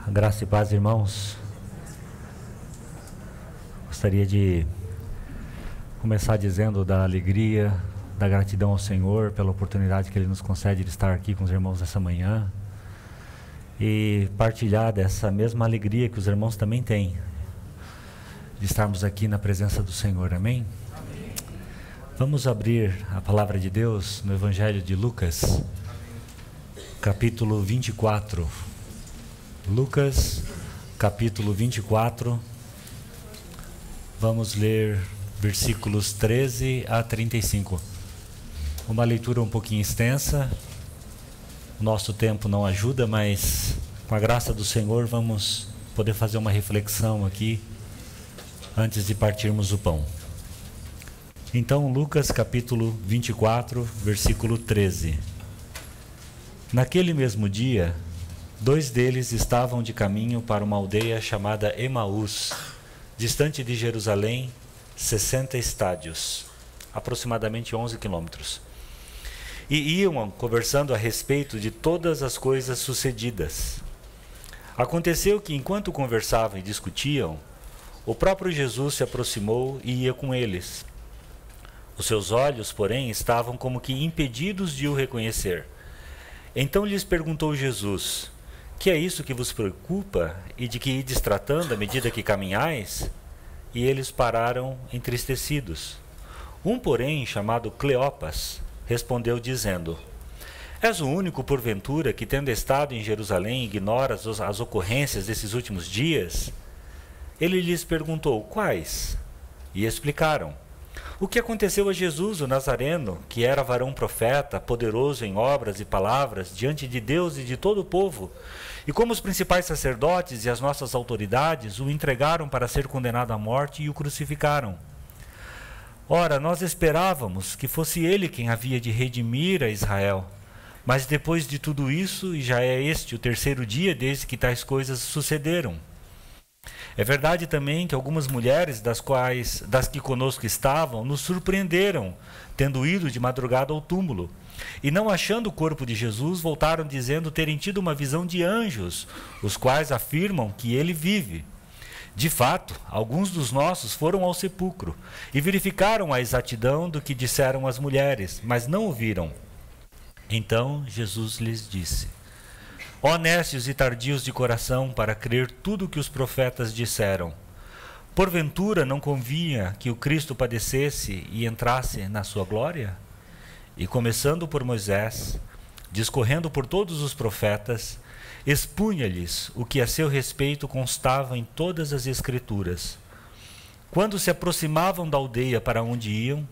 Graça e paz, irmãos. Gostaria de começar dizendo da alegria, da gratidão ao Senhor pela oportunidade que Ele nos concede de estar aqui com os irmãos essa manhã e partilhar dessa mesma alegria que os irmãos também têm de estarmos aqui na presença do Senhor. Amém? Amém. Vamos abrir a palavra de Deus no Evangelho de Lucas, capítulo 24. Lucas, capítulo 24, vamos ler versículos 13 a 35. Uma leitura um pouquinho extensa, o nosso tempo não ajuda, mas com a graça do Senhor vamos poder fazer uma reflexão aqui, antes de partirmos o pão. Então, Lucas, capítulo 24, versículo 13. Naquele mesmo dia, 2 deles estavam de caminho para uma aldeia chamada Emaús, distante de Jerusalém, 60 estádios, aproximadamente 11 quilômetros. E iam conversando a respeito de todas as coisas sucedidas. Aconteceu que, enquanto conversavam e discutiam, o próprio Jesus se aproximou e ia com eles. Os seus olhos, porém, estavam como que impedidos de o reconhecer. Então lhes perguntou Jesus: que é isso que vos preocupa e de que ides tratando à medida que caminhais? E eles pararam entristecidos. Um, porém, chamado Cleopas, respondeu dizendo: és o único, porventura, que tendo estado em Jerusalém ignoras as ocorrências desses últimos dias? Ele lhes perguntou: quais? E explicaram: o que aconteceu a Jesus, o Nazareno, que era varão profeta, poderoso em obras e palavras, diante de Deus e de todo o povo, e como os principais sacerdotes e as nossas autoridades o entregaram para ser condenado à morte e o crucificaram. Ora, nós esperávamos que fosse ele quem havia de redimir a Israel. Mas depois de tudo isso, e já é este o 3º dia desde que tais coisas sucederam. É verdade também que algumas mulheres das que conosco estavam nos surpreenderam, tendo ido de madrugada ao túmulo, e não achando o corpo de Jesus, voltaram dizendo terem tido uma visão de anjos, os quais afirmam que ele vive. De fato, alguns dos nossos foram ao sepulcro e verificaram a exatidão do que disseram as mulheres, mas não o viram. Então Jesus lhes disse: ó nécios e tardios de coração, para crer tudo o que os profetas disseram. Porventura não convinha que o Cristo padecesse e entrasse na sua glória? E começando por Moisés, discorrendo por todos os profetas, expunha-lhes o que a seu respeito constava em todas as Escrituras. Quando se aproximavam da aldeia para onde iam,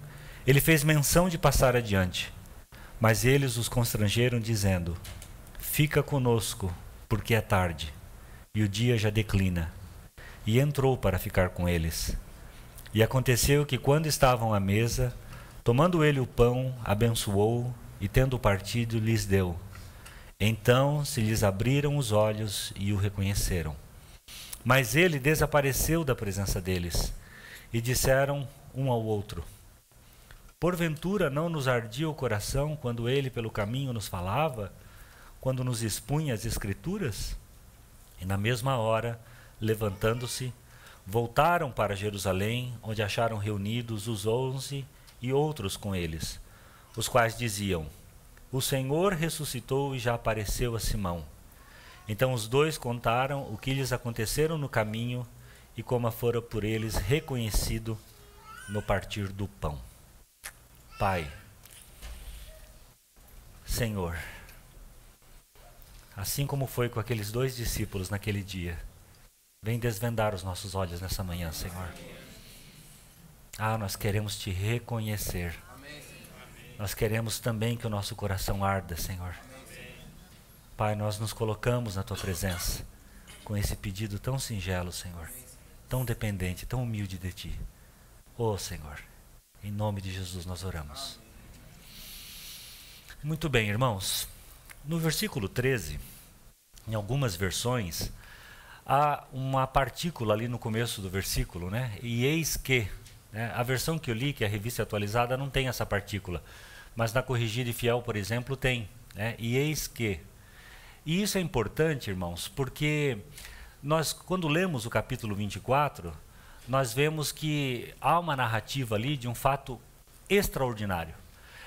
ele fez menção de passar adiante. Mas eles os constrangeram, dizendo: fica conosco, porque é tarde, e o dia já declina. E entrou para ficar com eles. E aconteceu que, quando estavam à mesa, tomando ele o pão, abençoou, e tendo partido, lhes deu. Então se lhes abriram os olhos e o reconheceram. Mas ele desapareceu da presença deles, e disseram um ao outro: porventura não nos ardia o coração quando ele pelo caminho nos falava, quando nos expunha as Escrituras? E na mesma hora, levantando-se, voltaram para Jerusalém, onde acharam reunidos os 11 e outros com eles, os quais diziam: o Senhor ressuscitou e já apareceu a Simão. Então os 2 contaram o que lhes aconteceram no caminho e como fora por eles reconhecido no partir do pão. Pai, Senhor, assim como foi com aqueles 2 discípulos naquele dia, vem desvendar os nossos olhos nessa manhã, Senhor. Nós queremos te reconhecer. Nós queremos também que o nosso coração arda, Senhor. Pai, nós nos colocamos na tua presença com esse pedido tão singelo, Senhor, tão dependente, tão humilde de ti. Senhor, em nome de Jesus nós oramos. Muito bem, irmãos. No versículo 13, em algumas versões, há uma partícula ali no começo do versículo, né? E eis que, né? A versão que eu li, que é a Revista Atualizada, não tem essa partícula, mas na Corrigida e Fiel, por exemplo, tem, né? E eis que. E isso é importante, irmãos, porque nós, quando lemos o capítulo 24, nós vemos que há uma narrativa ali de um fato extraordinário.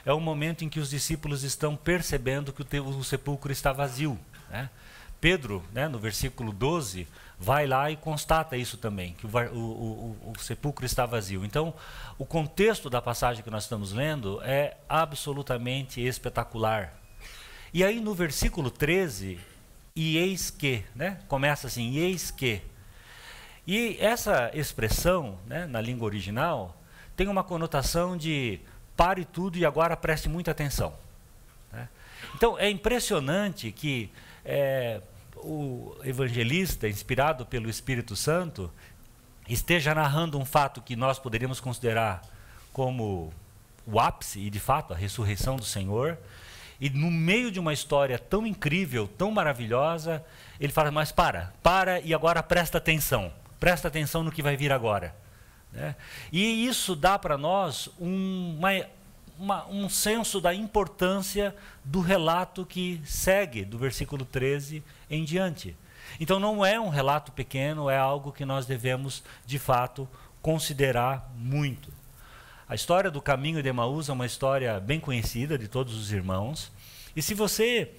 É o momento em que os discípulos estão percebendo que o sepulcro está vazio, né? Pedro, né, no versículo 12, vai lá e constata isso também, que o sepulcro está vazio. Então, o contexto da passagem que nós estamos lendo é absolutamente espetacular. E aí no versículo 13, e eis que, né, começa assim, e eis que. E essa expressão, né, na língua original, tem uma conotação de pare tudo e agora preste muita atenção, né? Então, é impressionante que o evangelista, inspirado pelo Espírito Santo, esteja narrando um fato que nós poderíamos considerar como o ápice, e de fato, a ressurreição do Senhor, e no meio de uma história tão incrível, tão maravilhosa, ele fala, mas para e agora presta atenção no que vai vir agora, né? E isso dá para nós um senso da importância do relato que segue do versículo 13 em diante. Então não é um relato pequeno, é algo que nós devemos, de fato, considerar muito. A história do caminho de Emaús é uma história bem conhecida de todos os irmãos. E se você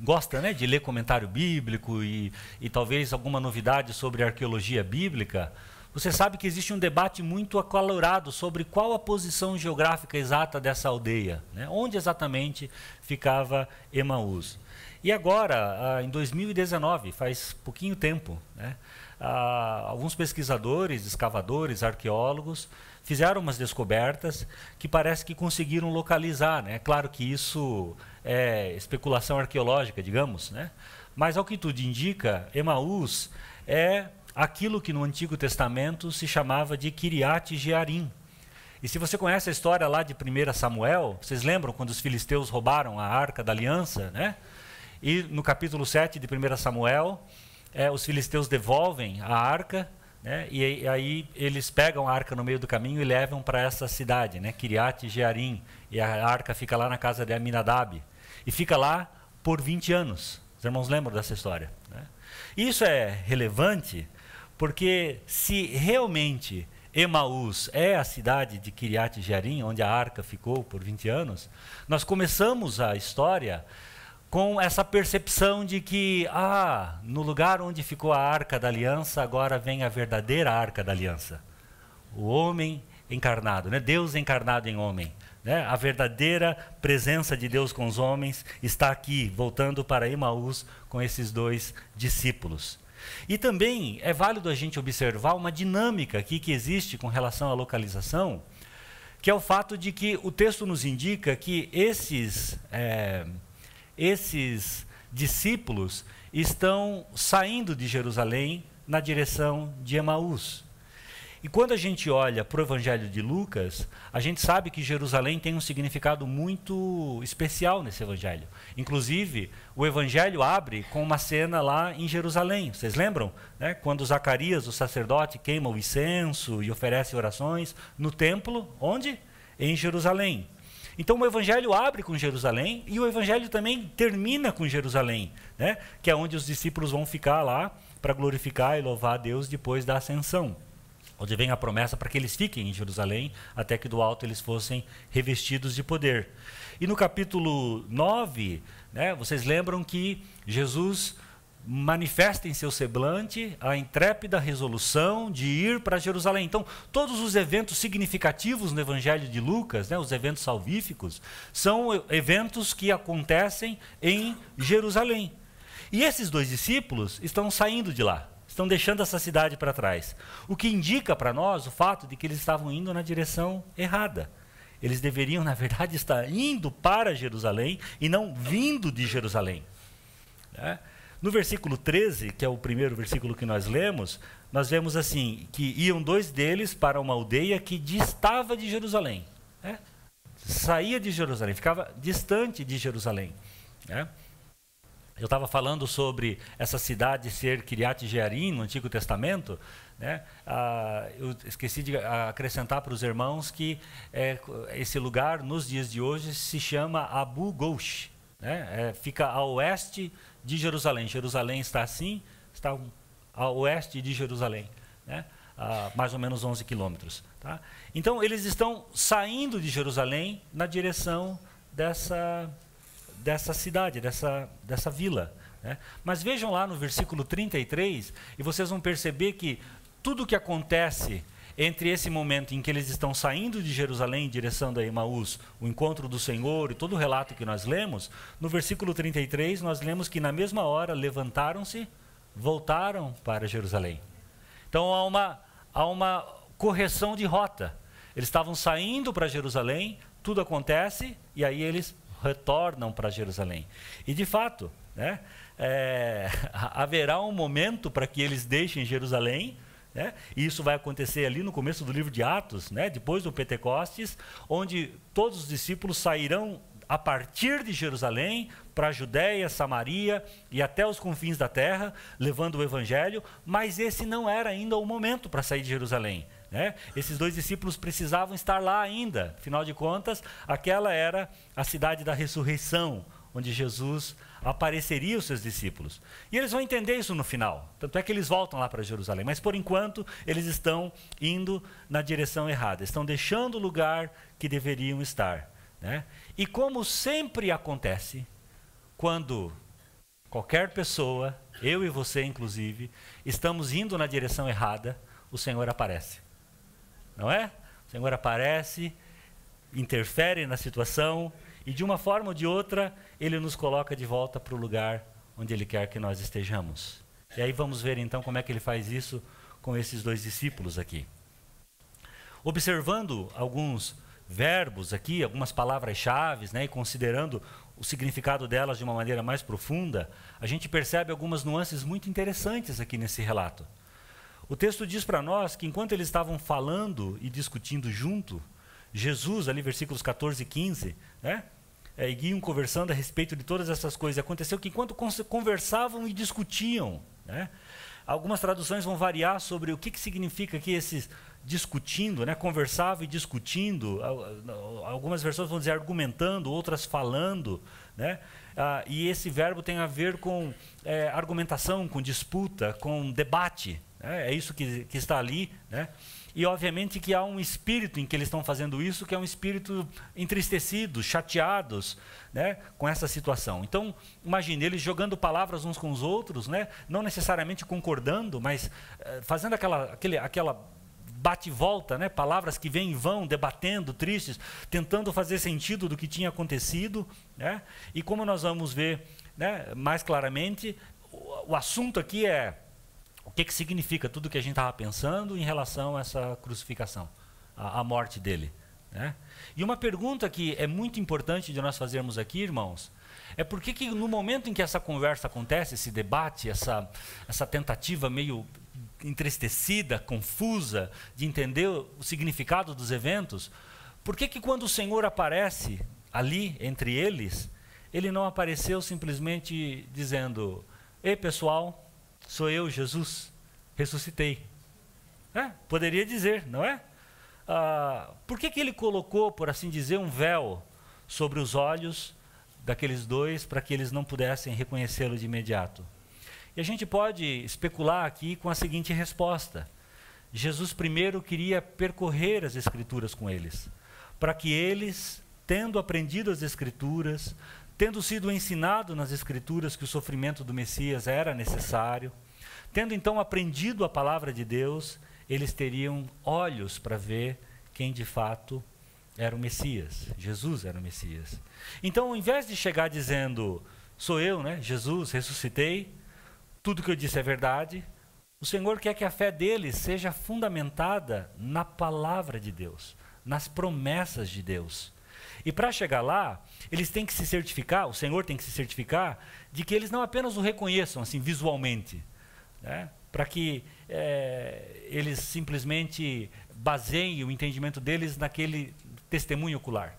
gosta, né, de ler comentário bíblico e talvez alguma novidade sobre arqueologia bíblica, você sabe que existe um debate muito acalorado sobre qual a posição geográfica exata dessa aldeia, né? Onde exatamente ficava Emaús. E agora, em 2019, faz pouquinho tempo, né, alguns pesquisadores, escavadores, arqueólogos, fizeram umas descobertas que parece que conseguiram localizar, né? Claro que isso é especulação arqueológica, digamos, né? Mas ao que tudo indica, Emaús é aquilo que no Antigo Testamento se chamava de Kiriat Jearim. E se você conhece a história lá de 1 Samuel, vocês lembram quando os filisteus roubaram a Arca da Aliança, né? E no capítulo 7 de 1 Samuel, os filisteus devolvem a Arca, né? E aí eles pegam a Arca no meio do caminho e levam para essa cidade, né? Kiriat Jearim. E a Arca fica lá na casa de Aminadab. E fica lá por 20 anos. Os irmãos lembram dessa história, né? Isso é relevante porque se realmente Emaús é a cidade de Kiriat Jearim, onde a arca ficou por 20 anos, nós começamos a história com essa percepção de que, no lugar onde ficou a Arca da Aliança, agora vem a verdadeira Arca da Aliança. O homem encarnado, né? Deus encarnado em homem, né? A verdadeira presença de Deus com os homens está aqui, voltando para Emaús com esses dois discípulos. E também é válido a gente observar uma dinâmica aqui que existe com relação à localização, que é o fato de que o texto nos indica que esses discípulos estão saindo de Jerusalém na direção de Emaús. E quando a gente olha para o Evangelho de Lucas, a gente sabe que Jerusalém tem um significado muito especial nesse Evangelho. Inclusive, o Evangelho abre com uma cena lá em Jerusalém. Vocês lembram, né? Quando Zacarias, o sacerdote, queima o incenso e oferece orações no templo, onde? Em Jerusalém. Então o Evangelho abre com Jerusalém e o Evangelho também termina com Jerusalém, né? Que é onde os discípulos vão ficar lá para glorificar e louvar a Deus depois da ascensão, onde vem a promessa para que eles fiquem em Jerusalém até que do alto eles fossem revestidos de poder. E no capítulo 9, né, vocês lembram que Jesus manifesta em seu semblante a intrépida resolução de ir para Jerusalém. Então, todos os eventos significativos no Evangelho de Lucas, né, os eventos salvíficos, são eventos que acontecem em Jerusalém. E esses dois discípulos estão saindo de lá, estão deixando essa cidade para trás. O que indica para nós o fato de que eles estavam indo na direção errada. Eles deveriam, na verdade, estar indo para Jerusalém e não vindo de Jerusalém, né? No versículo 13, que é o primeiro versículo que nós lemos, nós vemos assim, que iam dois deles para uma aldeia que distava de Jerusalém, né? Saía de Jerusalém, ficava distante de Jerusalém, né? Eu estava falando sobre essa cidade ser Kiriat Jearim no Antigo Testamento, né? Eu esqueci de acrescentar para os irmãos que esse lugar, nos dias de hoje, se chama Abu Ghosh, né? Fica a oeste de Jerusalém. Jerusalém está assim, está a oeste de Jerusalém, né? A mais ou menos 11 quilômetros. Tá? Então, eles estão saindo de Jerusalém na direção dessa cidade, dessa vila. Né? Mas vejam lá no versículo 33, e vocês vão perceber que tudo o que acontece entre esse momento em que eles estão saindo de Jerusalém em direção da Emaús, o encontro do Senhor e todo o relato que nós lemos, no versículo 33 nós lemos que na mesma hora levantaram-se, voltaram para Jerusalém. Então há uma correção de rota. Eles estavam saindo para Jerusalém, tudo acontece e aí eles retornam para Jerusalém. E de fato, né, haverá um momento para que eles deixem Jerusalém, né, e isso vai acontecer ali no começo do livro de Atos, né, depois do Pentecostes, onde todos os discípulos sairão a partir de Jerusalém para a Judéia, Samaria e até os confins da terra, levando o evangelho, mas esse não era ainda o momento para sair de Jerusalém. Né? Esses dois discípulos precisavam estar lá ainda, afinal de contas, aquela era a cidade da ressurreição, onde Jesus apareceria aos seus discípulos. E eles vão entender isso no final, tanto é que eles voltam lá para Jerusalém, mas por enquanto eles estão indo na direção errada, estão deixando o lugar que deveriam estar. Né? E como sempre acontece, quando qualquer pessoa, eu e você inclusive, estamos indo na direção errada, o Senhor aparece. Não é? O Senhor aparece, interfere na situação e de uma forma ou de outra, Ele nos coloca de volta para o lugar onde Ele quer que nós estejamos. E aí vamos ver então como é que Ele faz isso com esses dois discípulos aqui. Observando alguns verbos aqui, algumas palavras-chave, né, e considerando o significado delas de uma maneira mais profunda, a gente percebe algumas nuances muito interessantes aqui nesse relato. O texto diz para nós que enquanto eles estavam falando e discutindo junto, Jesus, ali versículos 14 e 15, né, e iam conversando a respeito de todas essas coisas. Aconteceu que enquanto conversavam e discutiam, né, algumas traduções vão variar sobre o que significa aqui esses discutindo, né, conversava e discutindo. Algumas versões vão dizer argumentando, outras falando, né, e esse verbo tem a ver com argumentação, com disputa, com debate. É isso que está ali, né? E obviamente que há um espírito em que eles estão fazendo isso, que é um espírito entristecido, chateados, né, com essa situação. Então, imagine eles jogando palavras uns com os outros, né, não necessariamente concordando, mas fazendo aquela bate-volta, né, palavras que vêm e vão, debatendo, tristes, tentando fazer sentido do que tinha acontecido. Né, e como nós vamos ver, né, mais claramente, o assunto aqui é o que significa tudo o que a gente estava pensando em relação a essa crucificação, a morte dele. Né? E uma pergunta que é muito importante de nós fazermos aqui, irmãos, é por que no momento em que essa conversa acontece, esse debate, essa tentativa meio entristecida, confusa, de entender o significado dos eventos, por que quando o Senhor aparece ali entre eles, Ele não apareceu simplesmente dizendo: "Ei pessoal, sou eu, Jesus, ressuscitei"? Poderia dizer, não é? Por que Ele colocou, por assim dizer, um véu sobre os olhos daqueles dois para que eles não pudessem reconhecê-lo de imediato? E a gente pode especular aqui com a seguinte resposta: Jesus primeiro queria percorrer as Escrituras com eles, para que eles, tendo aprendido as Escrituras, tendo sido ensinado nas Escrituras que o sofrimento do Messias era necessário, tendo então aprendido a palavra de Deus, eles teriam olhos para ver quem de fato era o Messias. Jesus era o Messias. Então, ao invés de chegar dizendo: "Sou eu, né, Jesus, ressuscitei, tudo que eu disse é verdade", o Senhor quer que a fé deles seja fundamentada na palavra de Deus, nas promessas de Deus. E para chegar lá, eles têm que se certificar, o Senhor tem que se certificar, de que eles não apenas o reconheçam assim visualmente, né? Para que eles simplesmente baseiem o entendimento deles naquele testemunho ocular.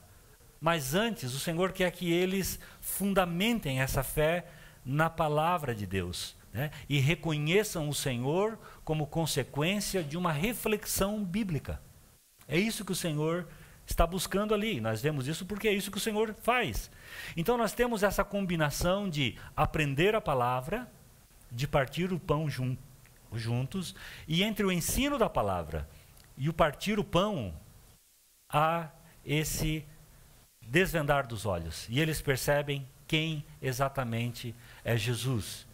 Mas antes, o Senhor quer que eles fundamentem essa fé na palavra de Deus, né? E reconheçam o Senhor como consequência de uma reflexão bíblica. É isso que o Senhor está buscando ali. Nós vemos isso porque é isso que o Senhor faz. Então nós temos essa combinação de aprender a palavra, de partir o pão juntos, e entre o ensino da palavra e o partir o pão, há esse desvendar dos olhos. E eles percebem quem exatamente é Jesus.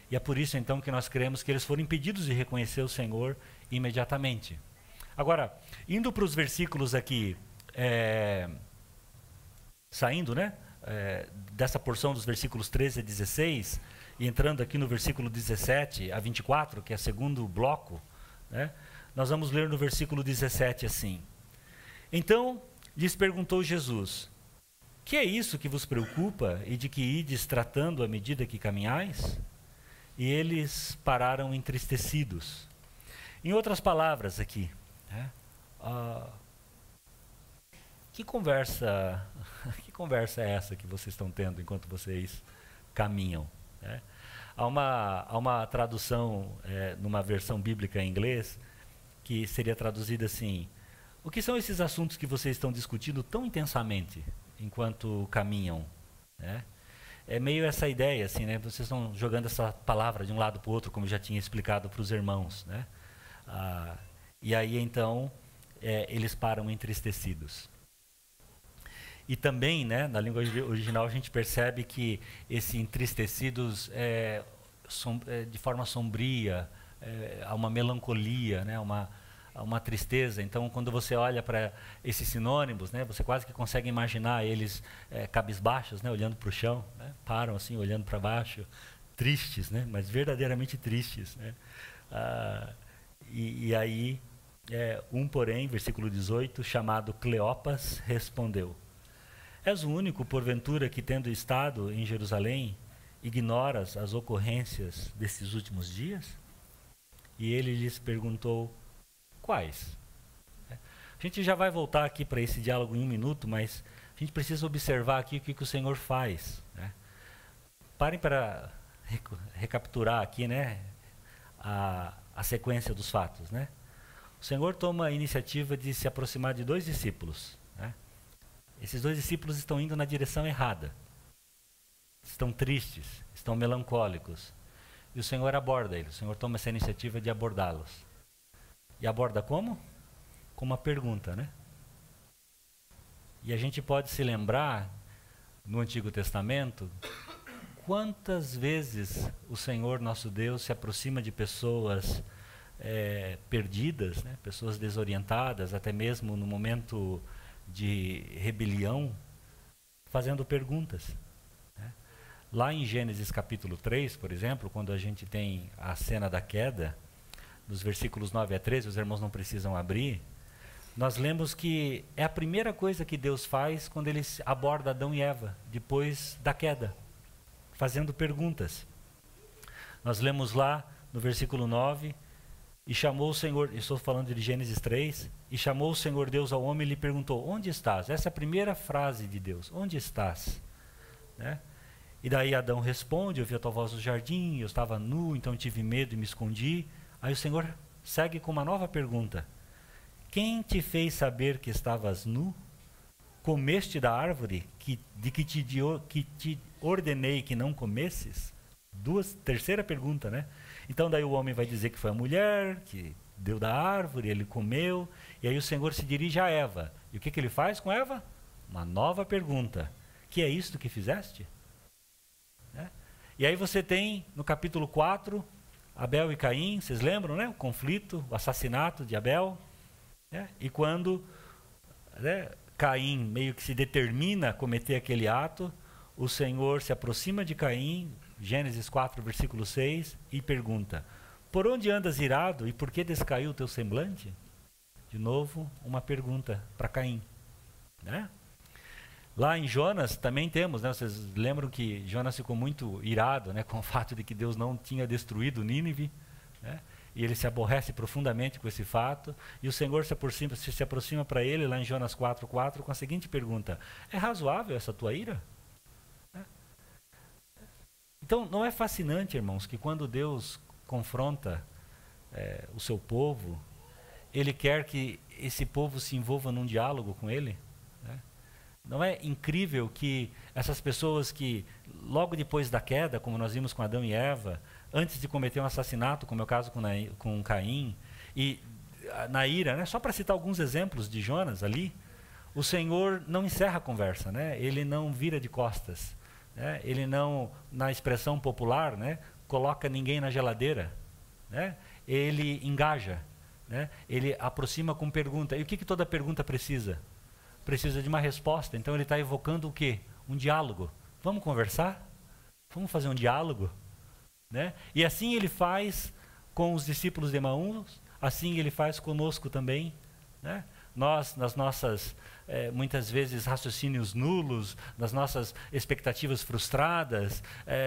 E é por isso então que nós cremos que eles foram impedidos de reconhecer o Senhor imediatamente. Agora, indo para os versículos aqui, saindo, né, dessa porção dos versículos 13 a 16, e entrando aqui no versículo 17 a 24, que é o segundo bloco, né, nós vamos ler no versículo 17 assim: Então lhes perguntou Jesus: Que é isso que vos preocupa e de que ides tratando à medida que caminhais? E eles pararam entristecidos. Em outras palavras aqui, né, que conversa é essa que vocês estão tendo enquanto vocês caminham? Né? Há uma tradução, numa versão bíblica em inglês, que seria traduzida assim: o que são esses assuntos que vocês estão discutindo tão intensamente enquanto caminham? Né? É meio essa ideia, assim, né? Vocês estão jogando essa palavra de um lado para o outro, como já tinha explicado para os irmãos, né? E aí então eles param entristecidos. E também, né, na língua original a gente percebe que esse entristecidos de forma sombria, há uma melancolia, né, uma tristeza. Então, quando você olha para esses sinônimos, né, você quase que consegue imaginar eles cabisbaixos, né, olhando para o chão, né, param assim, olhando para baixo, tristes, né, mas verdadeiramente tristes, né. E aí, porém, versículo 18, chamado Cleopas, respondeu: És o único, porventura, que, tendo estado em Jerusalém, ignoras as ocorrências desses últimos dias? E ele lhes perguntou: Quais? A gente já vai voltar aqui para esse diálogo em um minuto, mas a gente precisa observar aqui o que o Senhor faz. Né? Parem para recapturar aqui, né, a sequência dos fatos. Né? O Senhor toma a iniciativa de se aproximar de dois discípulos. Né? Esses dois discípulos estão indo na direção errada. Estão tristes, estão melancólicos. E o Senhor aborda eles. O Senhor toma essa iniciativa de abordá-los. E aborda como? Com uma pergunta, né? E a gente pode se lembrar, no Antigo Testamento, quantas vezes o Senhor nosso Deus se aproxima de pessoas perdidas, né? Pessoas desorientadas, até mesmo no momento de rebelião, fazendo perguntas. Né? Lá em Gênesis capítulo 3, por exemplo, quando a gente tem a cena da queda, dos versículos 9 a 13, os irmãos não precisam abrir, nós lemos que é a primeira coisa que Deus faz quando ele aborda Adão e Eva, depois da queda, fazendo perguntas. Nós lemos lá no versículo 9, e chamou o Senhor, estou falando de Gênesis 3, e chamou o Senhor Deus ao homem e lhe perguntou: Onde estás? Essa é a primeira frase de Deus, onde estás? Né? E daí Adão responde: Eu ouvi a tua voz no jardim, eu estava nu, então tive medo e me escondi. Aí o Senhor segue com uma nova pergunta: Quem te fez saber que estavas nu? Comeste da árvore que te ordenei que não comesses? Terceira pergunta, né? Então daí o homem vai dizer que foi a mulher que deu da árvore, ele comeu, e aí o Senhor se dirige a Eva. E o que ele faz com Eva? Uma nova pergunta: Que é isto que fizeste? Né? E aí você tem no capítulo 4, Abel e Caim, vocês lembram, né? O conflito, o assassinato de Abel. Né? E quando, né, Caim meio que se determina a cometer aquele ato, o Senhor se aproxima de Caim, Gênesis 4, versículo 6, e pergunta: Por onde andas irado e por que descaiu o teu semblante? De novo, uma pergunta para Caim. Né? Lá em Jonas também temos, né? Vocês lembram que Jonas ficou muito irado, né, com o fato de que Deus não tinha destruído Nínive, né? E ele se aborrece profundamente com esse fato, e o Senhor se aproxima para ele lá em Jonas 4:4 com a seguinte pergunta: É razoável essa tua ira? Né? Então, não é fascinante, irmãos, que quando Deus confronta o seu povo, Ele quer que esse povo se envolva num diálogo com Ele? Não é incrível que essas pessoas que, logo depois da queda, como nós vimos com Adão e Eva, antes de cometer um assassinato, como é o caso com Caim, e na ira, né, só para citar alguns exemplos de Jonas ali, o Senhor não encerra a conversa, né, ele não vira de costas, né, ele não, na expressão popular, né, coloca ninguém na geladeira, né, ele engaja, né, ele aproxima com pergunta. E o que toda pergunta precisa? Precisa de uma resposta. Então ele está evocando o quê? Um diálogo. Vamos conversar? Vamos fazer um diálogo? Né? E assim ele faz com os discípulos de Emaús, assim ele faz conosco também. Né? Nós, nas nossas, muitas vezes, raciocínios nulos, nas nossas expectativas frustradas,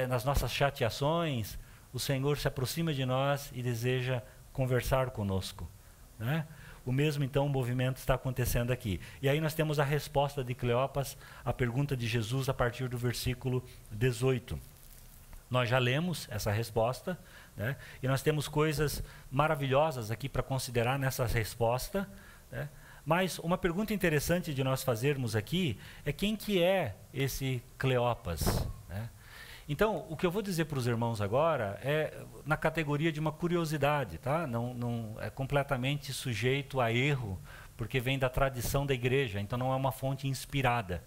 nas nossas chateações, o Senhor se aproxima de nós e deseja conversar conosco. Né? O mesmo, então, movimento está acontecendo aqui. E aí nós temos a resposta de Cleopas à pergunta de Jesus a partir do versículo 18. Nós já lemos essa resposta, né? E nós temos coisas maravilhosas aqui para considerar nessa resposta, né? Mas uma pergunta interessante de nós fazermos aqui é quem que é esse Cleopas, né? Então, o que eu vou dizer para os irmãos agora é na categoria de uma curiosidade, tá? Não é completamente sujeito a erro, porque vem da tradição da igreja, então não é uma fonte inspirada,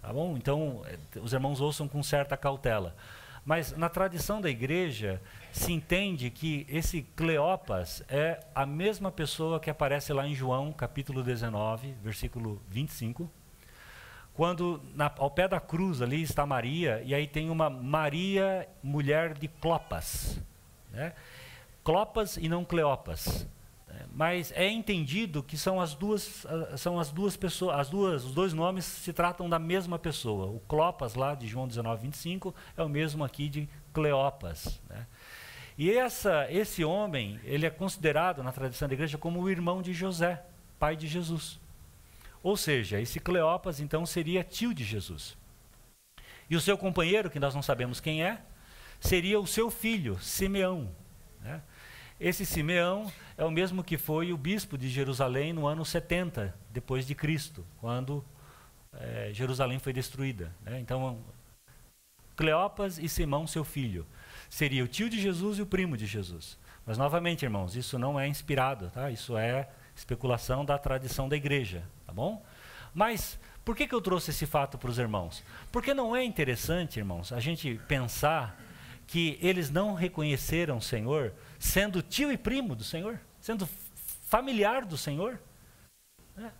tá bom? Então, os irmãos ouçam com certa cautela. Mas na tradição da igreja se entende que esse Cleopas é a mesma pessoa que aparece lá em João, capítulo 19, versículo 25, quando ao pé da cruz ali está Maria, e aí tem uma Maria, mulher de Clopas, né? Clopas e não Cleopas, né? Mas é entendido que são as duas pessoas, os dois nomes se tratam da mesma pessoa. O Clopas lá de João 19, 25 é o mesmo aqui de Cleopas, né? E esse homem, ele é considerado na tradição da igreja como o irmão de José, pai de Jesus. Ou seja, esse Cleopas, então, seria tio de Jesus. E o seu companheiro, que nós não sabemos quem é, seria o seu filho, Simeão, né? Esse Simeão é o mesmo que foi o bispo de Jerusalém no ano 70, depois de Cristo, quando Jerusalém foi destruída, né? Então, Cleopas e Simão, seu filho, seria o tio de Jesus e o primo de Jesus. Mas, novamente, irmãos, isso não é inspirado, tá? Isso é especulação da tradição da igreja, tá bom? Mas por que eu trouxe esse fato para os irmãos? Porque não é interessante, irmãos, a gente pensar que eles não reconheceram o Senhor sendo tio e primo do Senhor, sendo familiar do Senhor, né?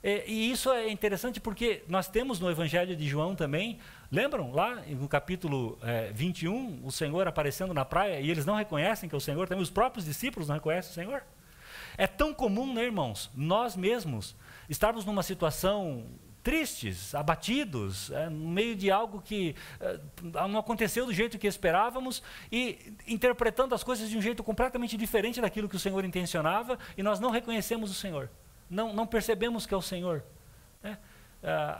E isso é interessante porque nós temos no Evangelho de João também, lembram lá no capítulo 21, o Senhor aparecendo na praia e eles não reconhecem que é o Senhor, também os próprios discípulos não reconhecem o Senhor. É tão comum, né, irmãos, nós mesmos estarmos numa situação tristes, abatidos, no meio de algo que não aconteceu do jeito que esperávamos e interpretando as coisas de um jeito completamente diferente daquilo que o Senhor intencionava e nós não reconhecemos o Senhor, não percebemos que é o Senhor, né?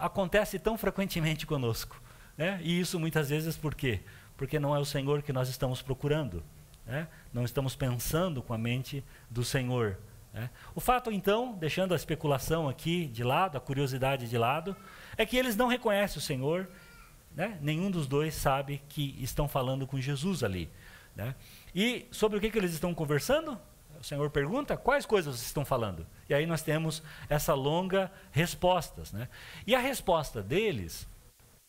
Acontece tão frequentemente conosco, né? E isso muitas vezes por quê? Porque não é o Senhor que nós estamos procurando, né? Não estamos pensando com a mente do Senhor, né? O fato, então, deixando a especulação aqui de lado, a curiosidade de lado, é que eles não reconhecem o Senhor, né? Nenhum dos dois sabe que estão falando com Jesus ali, né? E sobre o que eles estão conversando? O Senhor pergunta, quais coisas vocês estão falando? E aí nós temos essa longa respostas, né? E a resposta deles,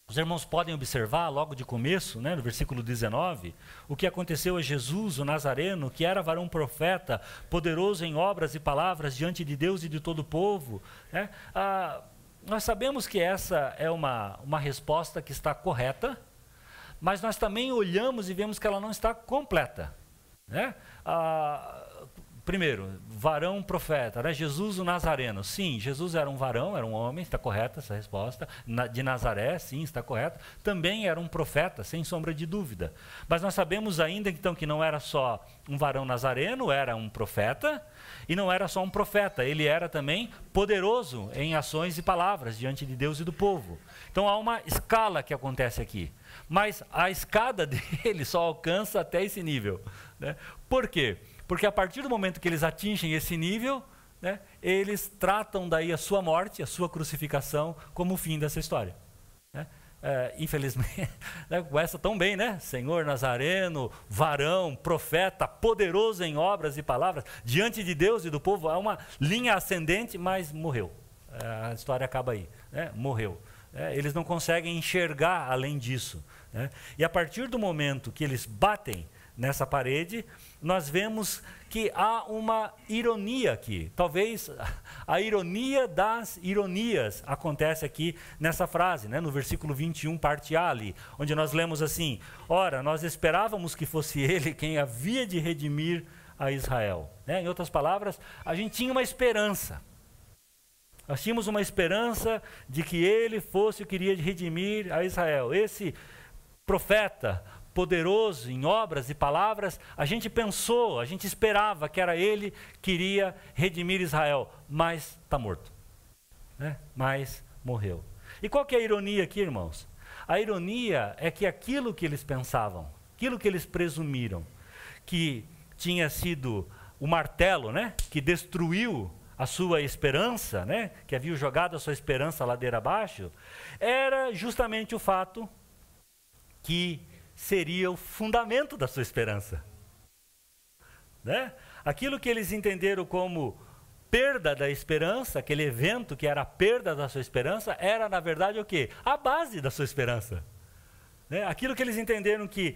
os irmãos podem observar logo de começo, né, no versículo 19, o que aconteceu a Jesus, o Nazareno, que era varão profeta, poderoso em obras e palavras diante de Deus e de todo o povo, né? Nós sabemos que essa é uma resposta que está correta, mas nós também olhamos e vemos que ela não está completa, né? Primeiro, varão profeta, né? Jesus o Nazareno. Sim, Jesus era um varão, era um homem, está correta essa resposta. De Nazaré, sim, está correta. Também era um profeta, sem sombra de dúvida. Mas nós sabemos ainda então que não era só um varão nazareno, era um profeta. E não era só um profeta, ele era também poderoso em ações e palavras diante de Deus e do povo. Então há uma escala que acontece aqui. Mas a escada dele só alcança até esse nível, né? Por quê? Porque a partir do momento que eles atingem esse nível, né, eles tratam daí a sua morte, a sua crucificação, como o fim dessa história. Né? Infelizmente, né, começa tão bem, né? Senhor Nazareno, varão, profeta, poderoso em obras e palavras, diante de Deus e do povo, há uma linha ascendente, mas morreu. A história acaba aí, né? Morreu. Eles não conseguem enxergar além disso. Né? E a partir do momento que eles batem nessa parede, nós vemos que há uma ironia aqui. Talvez a ironia das ironias acontece aqui nessa frase, né? No versículo 21, parte A ali, onde nós lemos assim: ora, nós esperávamos que fosse ele quem havia de redimir a Israel. Né? Em outras palavras, a gente tinha uma esperança. Nós tínhamos uma esperança de que ele fosse o que iria redimir a Israel. Esse profeta poderoso em obras e palavras, a gente pensou, a gente esperava que era ele que iria redimir Israel, mas está morto, né? Mas morreu. E qual que é a ironia aqui, irmãos? A ironia é que aquilo que eles pensavam, aquilo que eles presumiram, que tinha sido o martelo, né, que destruiu a sua esperança, né, que havia jogado a sua esperança ladeira abaixo, era justamente o fato que seria o fundamento da sua esperança. Né? Aquilo que eles entenderam como perda da esperança, aquele evento que era a perda da sua esperança, era na verdade o quê? A base da sua esperança. Né? Aquilo que eles entenderam que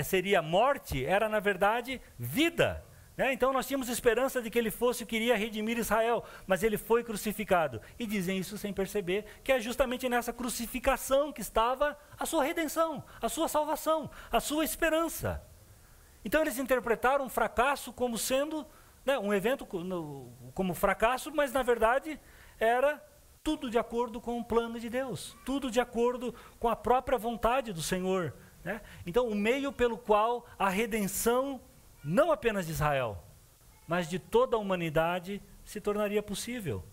seria morte, era na verdade vida. Então nós tínhamos esperança de que ele fosse o que iria redimir Israel, mas ele foi crucificado. E dizem isso sem perceber, que é justamente nessa crucificação que estava a sua redenção, a sua salvação, a sua esperança. Então eles interpretaram um fracasso como sendo, né, um evento como fracasso, mas na verdade era tudo de acordo com o plano de Deus, tudo de acordo com a própria vontade do Senhor. Né? Então o meio pelo qual a redenção não apenas de Israel, mas de toda a humanidade se tornaria possível.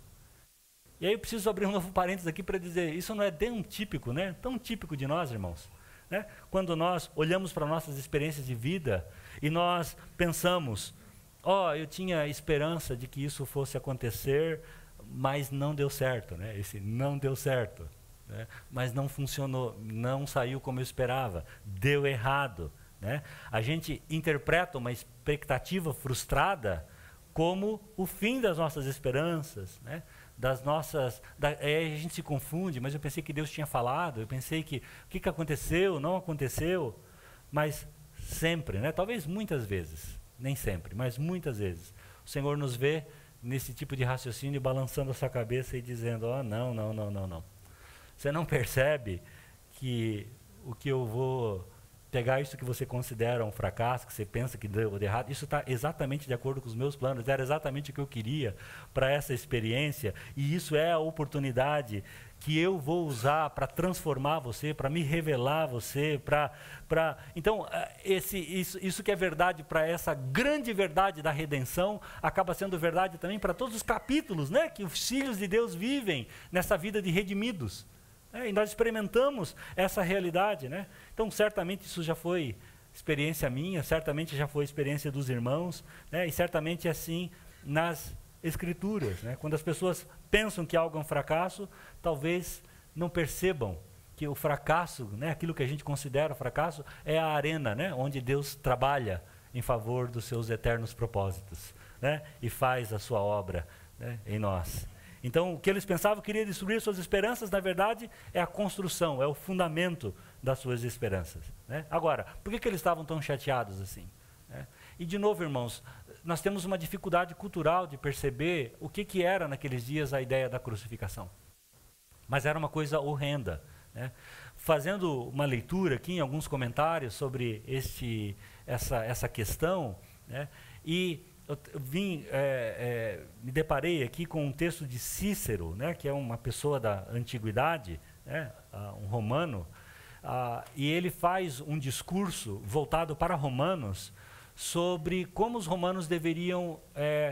E aí eu preciso abrir um novo parênteses aqui para dizer, isso não é tão típico, né? Tão típico de nós, irmãos. Né? Quando nós olhamos para nossas experiências de vida e nós pensamos, eu tinha esperança de que isso fosse acontecer, mas não deu certo. Né? Esse não deu certo, né? Mas não funcionou, não saiu como eu esperava, deu errado. Né? A gente interpreta uma expectativa frustrada como o fim das nossas esperanças, né? A gente se confunde, mas eu pensei que Deus tinha falado, eu pensei que o que aconteceu, não aconteceu, mas sempre, né? Talvez muitas vezes, nem sempre, mas muitas vezes, o Senhor nos vê nesse tipo de raciocínio balançando a sua cabeça e dizendo, não. Você não percebe que o que eu vou pegar isso que você considera um fracasso, que você pensa que deu errado, isso está exatamente de acordo com os meus planos, era exatamente o que eu queria para essa experiência, e isso é a oportunidade que eu vou usar para transformar você, para me revelar você, Então, isso que é verdade para essa grande verdade da redenção, acaba sendo verdade também para todos os capítulos, né, que os filhos de Deus vivem nessa vida de redimidos. E nós experimentamos essa realidade, né? Então, certamente isso já foi experiência minha, certamente já foi experiência dos irmãos, né? E certamente é assim nas Escrituras, né? Quando as pessoas pensam que algo é um fracasso, talvez não percebam que o fracasso, né? Aquilo que a gente considera fracasso, é a arena, né? Onde Deus trabalha em favor dos seus eternos propósitos, né? E faz a sua obra, né, em nós. Então, o que eles pensavam que iria destruir suas esperanças, na verdade, é a construção, é o fundamento das suas esperanças. Né? Agora, por que eles estavam tão chateados assim? Né? E, de novo, irmãos, nós temos uma dificuldade cultural de perceber o que era naqueles dias a ideia da crucificação. Mas era uma coisa horrenda. Né? Fazendo uma leitura aqui em alguns comentários sobre essa questão, né? E eu me deparei aqui com um texto de Cícero, né, que é uma pessoa da antiguidade, né, um romano, e ele faz um discurso voltado para romanos sobre como os romanos deveriam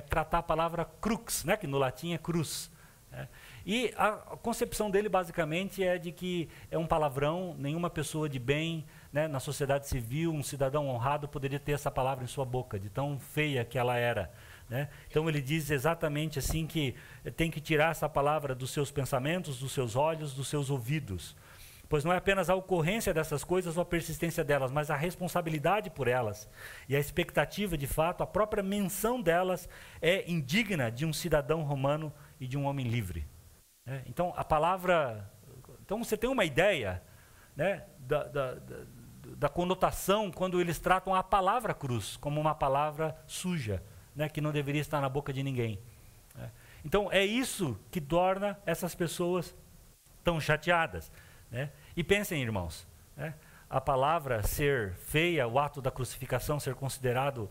tratar a palavra crux, né, que no latim é cruz. Né. E a concepção dele basicamente é de que é um palavrão, nenhuma pessoa de bem, né, na sociedade civil, um cidadão honrado poderia ter essa palavra em sua boca, de tão feia que ela era. né? Então ele diz exatamente assim que tem que tirar essa palavra dos seus pensamentos, dos seus olhos, dos seus ouvidos. Pois não é apenas a ocorrência dessas coisas ou a persistência delas, mas a responsabilidade por elas. E a expectativa, de fato, a própria menção delas é indigna de um cidadão romano e de um homem livre. Então a palavra... Então você tem uma ideia, né, da conotação quando eles tratam a palavra cruz como uma palavra suja, né, que não deveria estar na boca de ninguém. Então é isso que torna essas pessoas tão chateadas, né? E pensem, irmãos, né, a palavra ser feia, o ato da crucificação ser considerado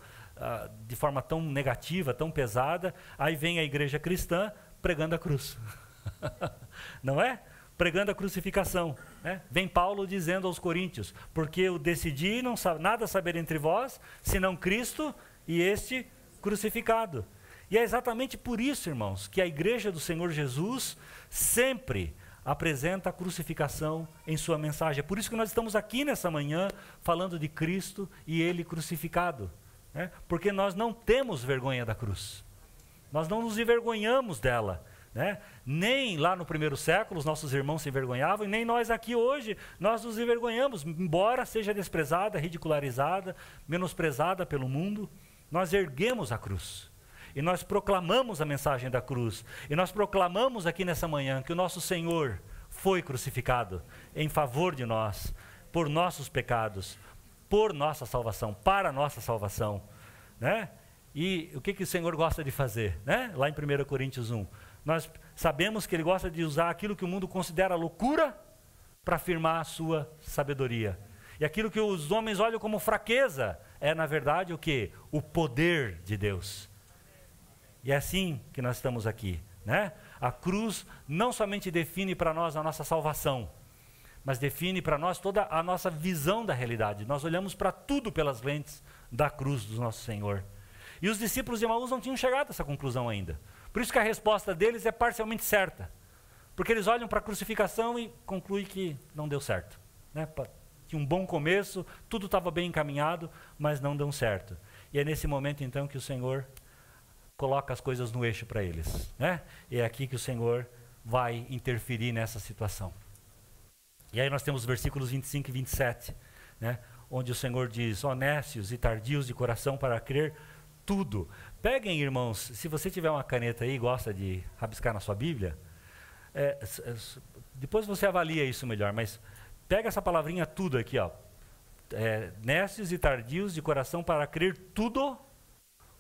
de forma tão negativa, tão pesada, aí vem a igreja cristã pregando a cruz. Não é? Pregando a crucificação, né? Vem Paulo dizendo aos coríntios: porque eu decidi não nada saber entre vós, senão Cristo e este crucificado. E é exatamente por isso, irmãos, que a igreja do Senhor Jesus sempre apresenta a crucificação em sua mensagem. É por isso que nós estamos aqui nessa manhã falando de Cristo e Ele crucificado, né? Porque nós não temos vergonha da cruz, nós não nos envergonhamos dela, né? Nem lá no primeiro século os nossos irmãos se envergonhavam, e nem nós aqui hoje nós nos envergonhamos, embora seja desprezada, ridicularizada, menosprezada pelo mundo. Nós erguemos a cruz e nós proclamamos a mensagem da cruz, e nós proclamamos aqui nessa manhã que o nosso Senhor foi crucificado em favor de nós, por nossos pecados, por nossa salvação, para a nossa salvação, né? E o que o Senhor gosta de fazer, né? Lá em 1 Coríntios 1, nós sabemos que Ele gosta de usar aquilo que o mundo considera loucura para afirmar a sua sabedoria. E aquilo que os homens olham como fraqueza é, na verdade, o quê? O poder de Deus. E é assim que nós estamos aqui, né? A cruz não somente define para nós a nossa salvação, mas define para nós toda a nossa visão da realidade. Nós olhamos para tudo pelas lentes da cruz do nosso Senhor. E os discípulos de Emaús não tinham chegado a essa conclusão ainda. Por isso que a resposta deles é parcialmente certa. Porque eles olham para a crucificação e concluem que não deu certo, né? Tinha um bom começo, tudo estava bem encaminhado, mas não deu certo. E é nesse momento então que o Senhor coloca as coisas no eixo para eles, né? E é aqui que o Senhor vai interferir nessa situação. E aí nós temos os versículos 25 e 27, né? Onde o Senhor diz: honestos e tardios de coração para crer tudo. Peguem, irmãos, se você tiver uma caneta aí e gosta de rabiscar na sua Bíblia, depois você avalia isso melhor, mas pega essa palavrinha tudo aqui, ó. Nécios e tardios de coração para crer tudo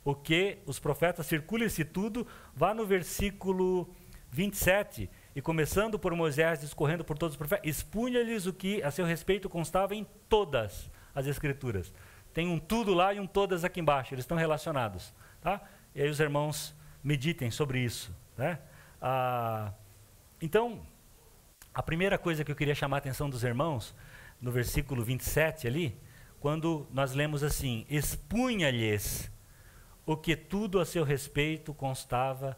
o que os profetas, circula esse tudo, vá no versículo 27, e começando por Moisés, discorrendo por todos os profetas, expunha-lhes o que a seu respeito constava em todas as Escrituras. Tem um tudo lá e um todas aqui embaixo, eles estão relacionados, tá? E aí os irmãos meditem sobre isso, né? Então, a primeira coisa que eu queria chamar a atenção dos irmãos, no versículo 27 ali, quando nós lemos assim: expunha-lhes o que tudo a seu respeito constava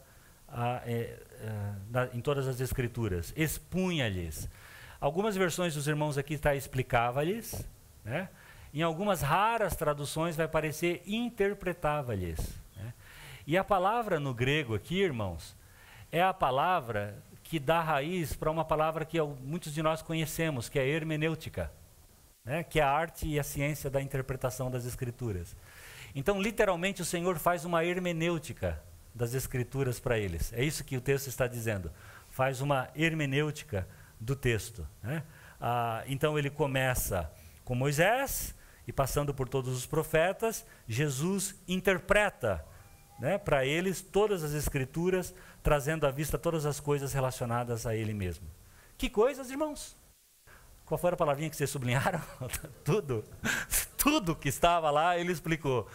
em todas as Escrituras. Expunha-lhes. Algumas versões dos irmãos aqui está explicava-lhes, né? Em algumas raras traduções vai parecer interpretava-lhes, né? E a palavra no grego aqui, irmãos, é a palavra que dá raiz para uma palavra que muitos de nós conhecemos, que é hermenêutica, né? Que é a arte e a ciência da interpretação das Escrituras. Então, literalmente, o Senhor faz uma hermenêutica das Escrituras para eles. É isso que o texto está dizendo. Faz uma hermenêutica do texto, né? Então, ele começa com Moisés, e passando por todos os profetas, Jesus interpreta, né, para eles todas as Escrituras, trazendo à vista todas as coisas relacionadas a Ele mesmo. Que coisas, irmãos? Qual foi a palavrinha que vocês sublinharam? Tudo que estava lá, ele explicou.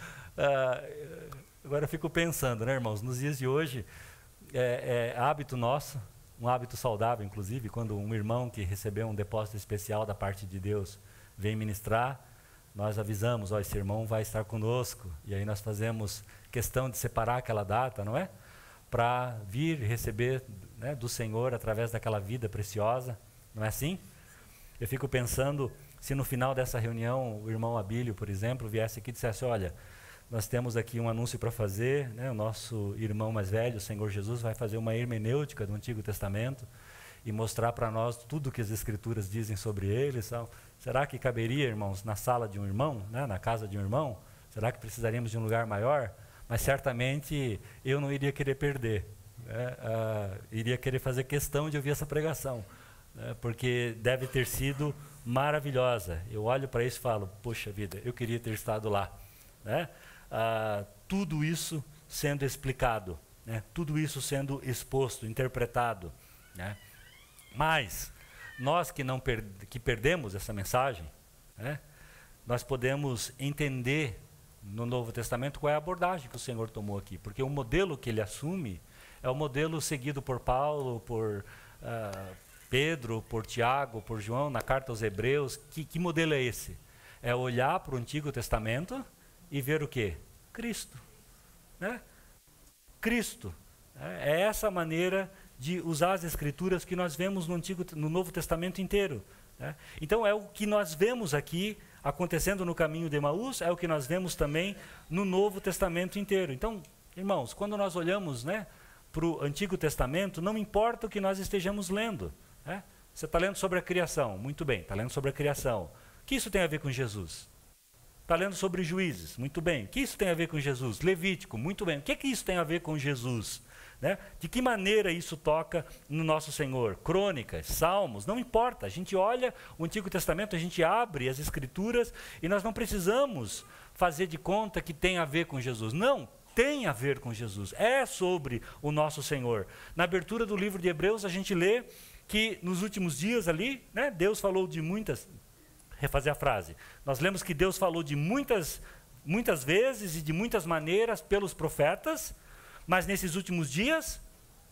Agora eu fico pensando, né, irmãos, nos dias de hoje, é hábito nosso, um hábito saudável, inclusive, quando um irmão que recebeu um depósito especial da parte de Deus vem ministrar, nós avisamos: esse irmão vai estar conosco, e aí nós fazemos questão de separar aquela data, não é? Para vir receber, né, do Senhor através daquela vida preciosa, não é assim? Eu fico pensando, se no final dessa reunião o irmão Abílio, por exemplo, viesse aqui e dissesse: olha, nós temos aqui um anúncio para fazer, né? O nosso irmão mais velho, o Senhor Jesus, vai fazer uma hermenêutica do Antigo Testamento e mostrar para nós tudo que as Escrituras dizem sobre ele. Será que caberia, irmãos, na sala de um irmão, né? Na casa de um irmão? Será que precisaríamos de um lugar maior? Mas certamente eu não iria querer perder, né? Iria querer fazer questão de ouvir essa pregação, né? Porque deve ter sido maravilhosa. Eu olho para isso e falo, poxa vida, eu queria ter estado lá, né? Tudo isso sendo explicado, né? Tudo isso sendo exposto, interpretado, né? Mas nós que perdemos essa mensagem, né? Nós podemos entender no Novo Testamento qual é a abordagem que o Senhor tomou aqui, porque o modelo que ele assume é o modelo seguido por Paulo, por Pedro, por Tiago, por João, na carta aos Hebreus. Que modelo é esse? É olhar para o Antigo Testamento e ver o quê? Cristo, né? Cristo. É essa maneira de usar as Escrituras que nós vemos no Novo Testamento inteiro, né? Então é o que nós vemos aqui acontecendo no caminho de Emaús, é o que nós vemos também no Novo Testamento inteiro. Então, irmãos, quando nós olhamos, né, para o Antigo Testamento, não importa o que nós estejamos lendo, né? Você está lendo sobre a criação, muito bem, está lendo sobre a criação. O que isso tem a ver com Jesus? Está lendo sobre Juízes, muito bem. O que isso tem a ver com Jesus? Levítico, muito bem. O que isso tem a ver com Jesus? Né? De que maneira isso toca no nosso Senhor? Crônicas, Salmos, não importa. A gente olha o Antigo Testamento, a gente abre as Escrituras e nós não precisamos fazer de conta que tem a ver com Jesus. Não, tem a ver com Jesus. É sobre o nosso Senhor. Na abertura do livro de Hebreus, a gente lê que nos últimos dias ali, né, Deus falou de muitas... Refazer a frase. Nós lemos que Deus falou de muitas vezes e de muitas maneiras pelos profetas, mas nesses últimos dias,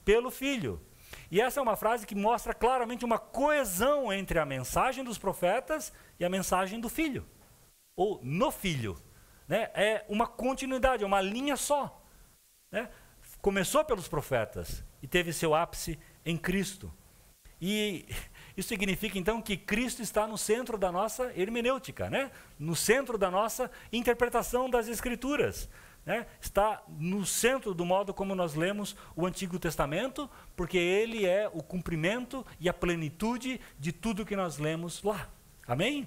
pelo Filho. E essa é uma frase que mostra claramente uma coesão entre a mensagem dos profetas e a mensagem do Filho, ou no Filho, né? É uma continuidade, é uma linha só, né? Começou pelos profetas e teve seu ápice em Cristo. E isso significa então que Cristo está no centro da nossa hermenêutica, né? No centro da nossa interpretação das Escrituras, né? Está no centro do modo como nós lemos o Antigo Testamento, porque ele é o cumprimento e a plenitude de tudo que nós lemos lá. Amém?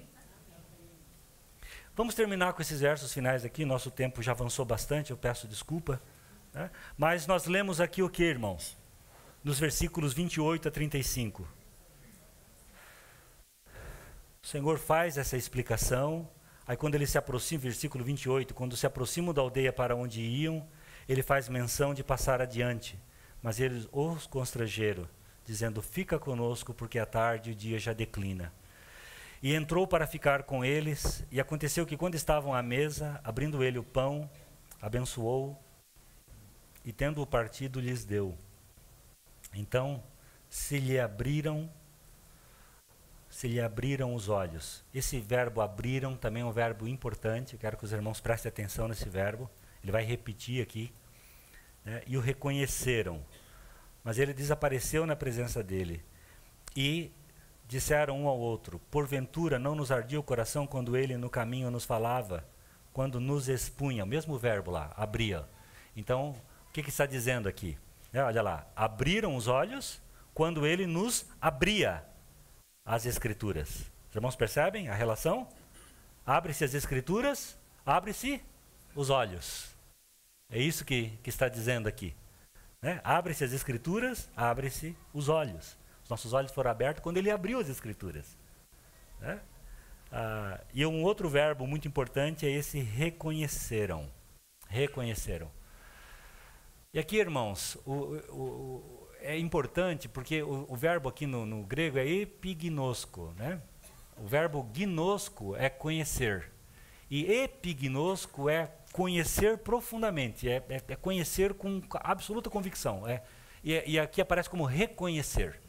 Vamos terminar com esses versos finais aqui, nosso tempo já avançou bastante, eu peço desculpa, né? Mas nós lemos aqui o que, irmãos? Nos versículos 28 a 35. O Senhor faz essa explicação, aí quando ele se aproxima, versículo 28, quando se aproximam da aldeia para onde iam, ele faz menção de passar adiante, mas eles os constrangeram, dizendo, fica conosco, porque a tarde e o dia já declina. E entrou para ficar com eles, e aconteceu que quando estavam à mesa, abrindo ele o pão, abençoou, e tendo-o partido, lhes deu. Então, se lhe abriram os olhos. Esse verbo abriram também é um verbo importante, eu quero que os irmãos prestem atenção nesse verbo, ele vai repetir aqui, né? E o reconheceram, mas ele desapareceu na presença dele, e disseram um ao outro, porventura não nos ardia o coração quando ele no caminho nos falava, quando nos expunha, o mesmo verbo lá, abria. Então, o que está dizendo aqui? Olha lá, abriram os olhos quando ele nos abria as Escrituras. Os irmãos percebem a relação? Abre-se as Escrituras, abre-se os olhos. É isso que está dizendo aqui, né? Abre-se as Escrituras, abre-se os olhos. Os nossos olhos foram abertos quando ele abriu as Escrituras, né? E um outro verbo muito importante é esse reconheceram. Reconheceram. E aqui, irmãos, é importante porque o verbo aqui no grego é epignosko, né? O verbo gnosko é conhecer. E epignosko é conhecer profundamente, é conhecer com absoluta convicção. E aqui aparece como reconhecer,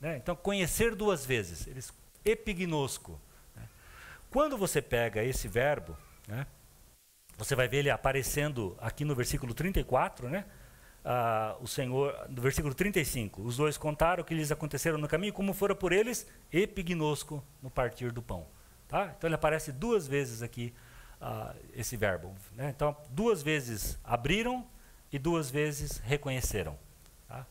né? Então, conhecer duas vezes, epignosko, né? Quando você pega esse verbo, né, você vai ver ele aparecendo aqui no versículo 34, né? O Senhor, no versículo 35, os dois contaram o que lhes aconteceram no caminho, como fora por eles, epignosco, no partir do pão. Tá? Então ele aparece duas vezes aqui esse verbo, né? Então, 2 vezes abriram e 2 vezes reconheceram. Tá?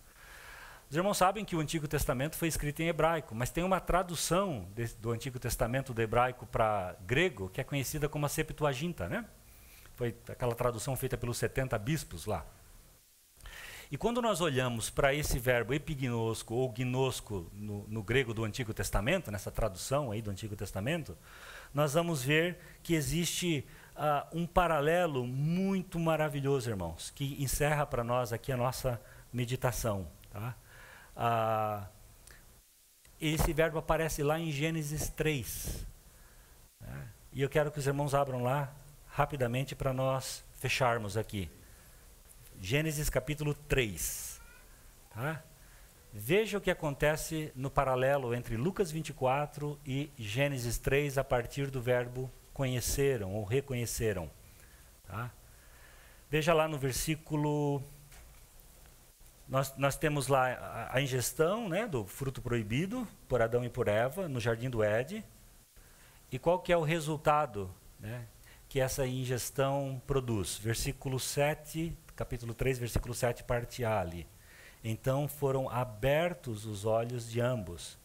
Os irmãos sabem que o Antigo Testamento foi escrito em hebraico, mas tem uma tradução do Antigo Testamento do hebraico para grego que é conhecida como a Septuaginta, né? Foi aquela tradução feita pelos 70 bispos lá. E quando nós olhamos para esse verbo epignosco ou gnosco no grego do Antigo Testamento, nessa tradução aí do Antigo Testamento, nós vamos ver que existe um paralelo muito maravilhoso, irmãos, que encerra para nós aqui a nossa meditação. Tá? Esse verbo aparece lá em Gênesis 3. Né? E eu quero que os irmãos abram lá rapidamente para nós fecharmos aqui. Gênesis capítulo 3. Tá? Veja o que acontece no paralelo entre Lucas 24 e Gênesis 3 a partir do verbo conheceram ou reconheceram. Tá? Veja lá no versículo... Nós temos lá a ingestão, né, do fruto proibido por Adão e por Eva no jardim do Éden. E qual que é o resultado, né, que essa ingestão produz? Versículo 7, capítulo 3, versículo 7, parte A ali. Então foram abertos os olhos de ambos.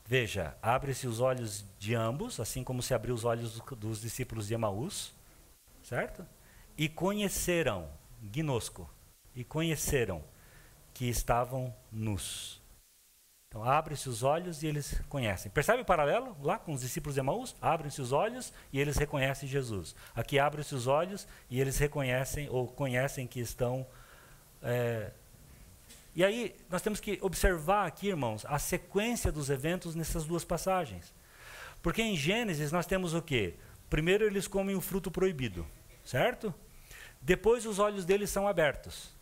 Veja, abre-se os olhos de ambos, assim como se abriu os olhos dos discípulos de Emaús, certo? E conheceram, gnosco, e conheceram que estavam nus. Então abre-se os olhos e eles conhecem. Percebe o paralelo lá com os discípulos de Emaús? Abrem-se os olhos e eles reconhecem Jesus. Aqui abrem-se os olhos e eles reconhecem ou conhecem que estão... E aí, nós temos que observar aqui, irmãos, a sequência dos eventos nessas 2 passagens. Porque em Gênesis nós temos o quê? Primeiro eles comem o fruto proibido, certo? Depois os olhos deles são abertos.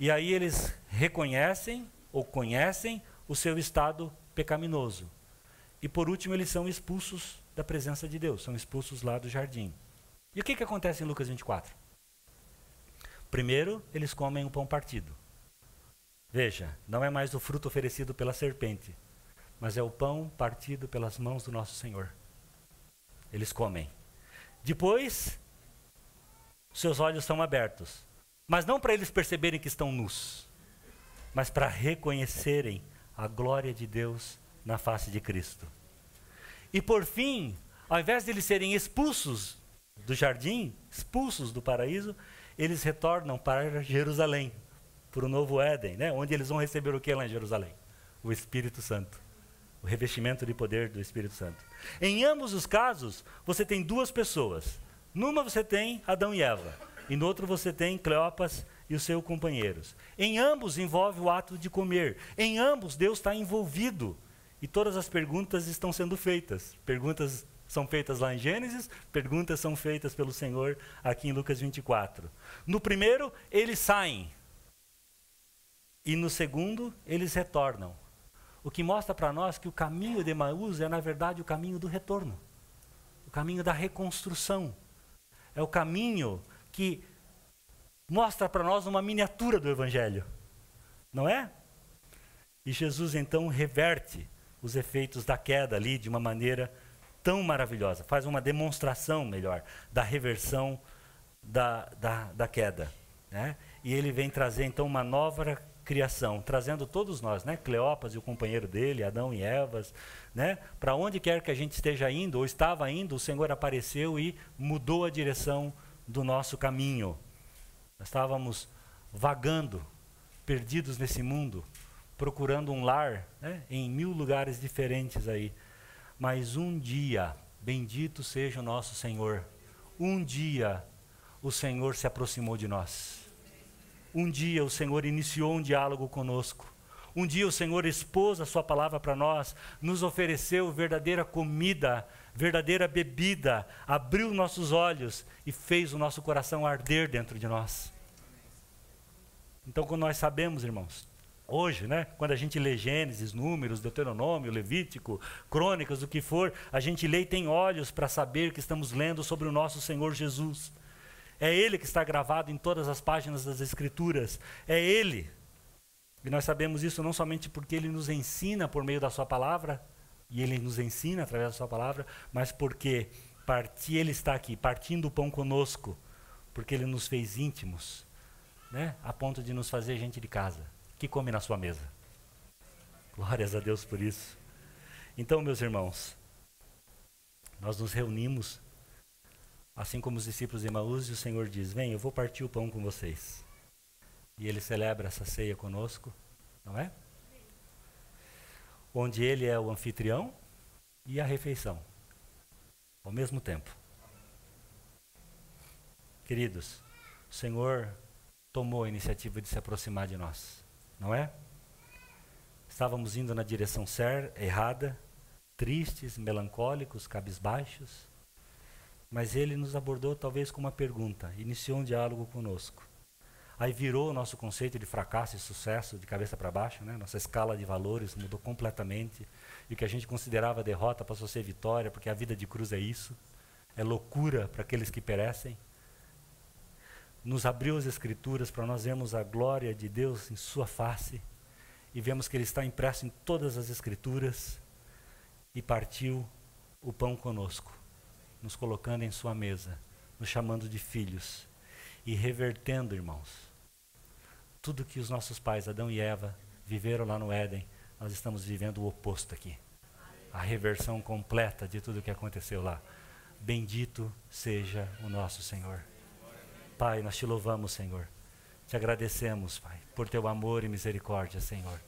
E aí eles reconhecem ou conhecem o seu estado pecaminoso. E por último eles são expulsos da presença de Deus, são expulsos lá do jardim. E o que acontece em Lucas 24? Primeiro eles comem o pão partido. Veja, não é mais o fruto oferecido pela serpente, mas é o pão partido pelas mãos do nosso Senhor. Eles comem. Depois, seus olhos são abertos. Mas não para eles perceberem que estão nus, mas para reconhecerem a glória de Deus na face de Cristo. E por fim, ao invés de eles serem expulsos do jardim, expulsos do paraíso, eles retornam para Jerusalém, para o novo Éden, né? Onde eles vão receber o que lá em Jerusalém? O Espírito Santo, o revestimento de poder do Espírito Santo. Em ambos os casos, você tem 2 pessoas. Numa você tem Adão e Eva, e no outro você tem Cleopas e os seus companheiros. Em ambos envolve o ato de comer. Em ambos Deus está envolvido. E todas as perguntas estão sendo feitas. Perguntas são feitas lá em Gênesis, perguntas são feitas pelo Senhor aqui em Lucas 24. No primeiro, eles saem. E no segundo, eles retornam. O que mostra para nós que o caminho de Emaús é, na verdade, o caminho do retorno. O caminho da reconstrução. É o caminho que mostra para nós uma miniatura do Evangelho. Não é? E Jesus, então, reverte os efeitos da queda ali de uma maneira tão maravilhosa. Faz uma demonstração, melhor, da reversão da queda. Né? E ele vem trazer, então, uma nova criação, trazendo todos nós, né? Cleopas e o companheiro dele, Adão e Evas, né? Para onde quer que a gente esteja indo, ou estava indo, o Senhor apareceu e mudou a direção do nosso caminho. Nós estávamos vagando, perdidos nesse mundo, procurando um lar, né? Em 1000 lugares diferentes aí. Mas um dia, bendito seja o nosso Senhor, um dia o Senhor se aproximou de nós. Um dia o Senhor iniciou um diálogo conosco. Um dia o Senhor expôs a sua palavra para nós, nos ofereceu verdadeira comida, verdadeira bebida, abriu nossos olhos e fez o nosso coração arder dentro de nós. Então, quando nós sabemos, irmãos, hoje, né, quando a gente lê Gênesis, Números, Deuteronômio, Levítico, Crônicas, o que for, a gente lê e tem olhos para saber que estamos lendo sobre o nosso Senhor Jesus. É Ele que está gravado em todas as páginas das Escrituras. É Ele. E nós sabemos isso não somente porque Ele nos ensina por meio da sua palavra, e Ele nos ensina através da sua palavra, mas porque Ele está aqui, partindo o pão conosco, porque Ele nos fez íntimos, né? A ponto de nos fazer gente de casa, que come na sua mesa. Glórias a Deus por isso. Então, meus irmãos, nós nos reunimos, assim como os discípulos de Emaús, e o Senhor diz: vem, eu vou partir o pão com vocês. E Ele celebra essa ceia conosco, não é? Onde Ele é o anfitrião e a refeição, ao mesmo tempo. Queridos, o Senhor tomou a iniciativa de se aproximar de nós, não é? Estávamos indo na direção errada, tristes, melancólicos, cabisbaixos, mas Ele nos abordou talvez com uma pergunta, iniciou um diálogo conosco. Aí virou o nosso conceito de fracasso e sucesso de cabeça para baixo, né? Nossa escala de valores mudou completamente, e o que a gente considerava derrota passou a ser vitória, porque a vida de cruz é isso, é loucura para aqueles que perecem. Nos abriu as Escrituras para nós vermos a glória de Deus em sua face, e vemos que Ele está impresso em todas as Escrituras, e partiu o pão conosco, nos colocando em sua mesa, nos chamando de filhos, e revertendo, irmãos, tudo que os nossos pais, Adão e Eva, viveram lá no Éden, nós estamos vivendo o oposto aqui. A reversão completa de tudo que aconteceu lá. Bendito seja o nosso Senhor. Pai, nós te louvamos, Senhor. Te agradecemos, Pai, por teu amor e misericórdia, Senhor.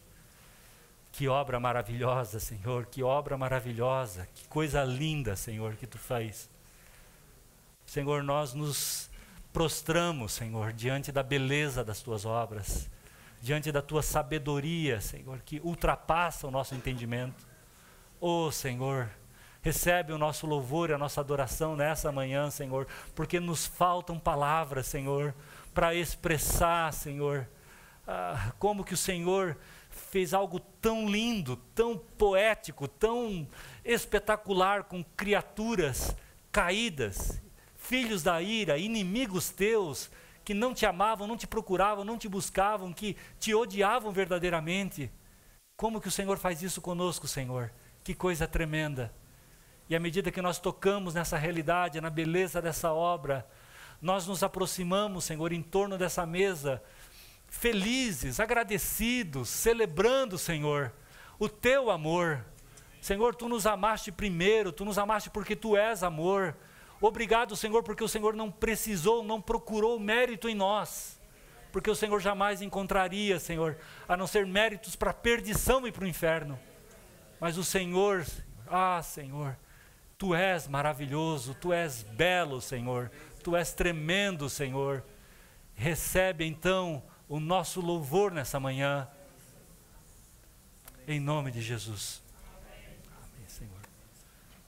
Que obra maravilhosa, Senhor, que obra maravilhosa, que coisa linda, Senhor, que tu faz. Senhor, nós nos prostramos, Senhor, diante da beleza das tuas obras, diante da tua sabedoria, Senhor, que ultrapassa o nosso entendimento. Oh, Senhor, recebe o nosso louvor e a nossa adoração nessa manhã, Senhor, porque nos faltam palavras, Senhor, para expressar, Senhor, como que o Senhor fez algo tão lindo, tão poético, tão espetacular com criaturas caídas, filhos da ira, inimigos teus, que não te amavam, não te procuravam, não te buscavam, que te odiavam verdadeiramente. Como que o Senhor faz isso conosco, Senhor? Que coisa tremenda. E à medida que nós tocamos nessa realidade, na beleza dessa obra, nós nos aproximamos, Senhor, em torno dessa mesa, felizes, agradecidos, celebrando, Senhor, o teu amor. Senhor, tu nos amaste primeiro, tu nos amaste porque tu és amor. Obrigado, Senhor, porque o Senhor não precisou, não procurou mérito em nós, porque o Senhor jamais encontraria, Senhor, a não ser méritos para a perdição e para o inferno. Mas o Senhor, Senhor, tu és maravilhoso, tu és belo, Senhor, tu és tremendo, Senhor. Recebe então o nosso louvor nessa manhã, em nome de Jesus.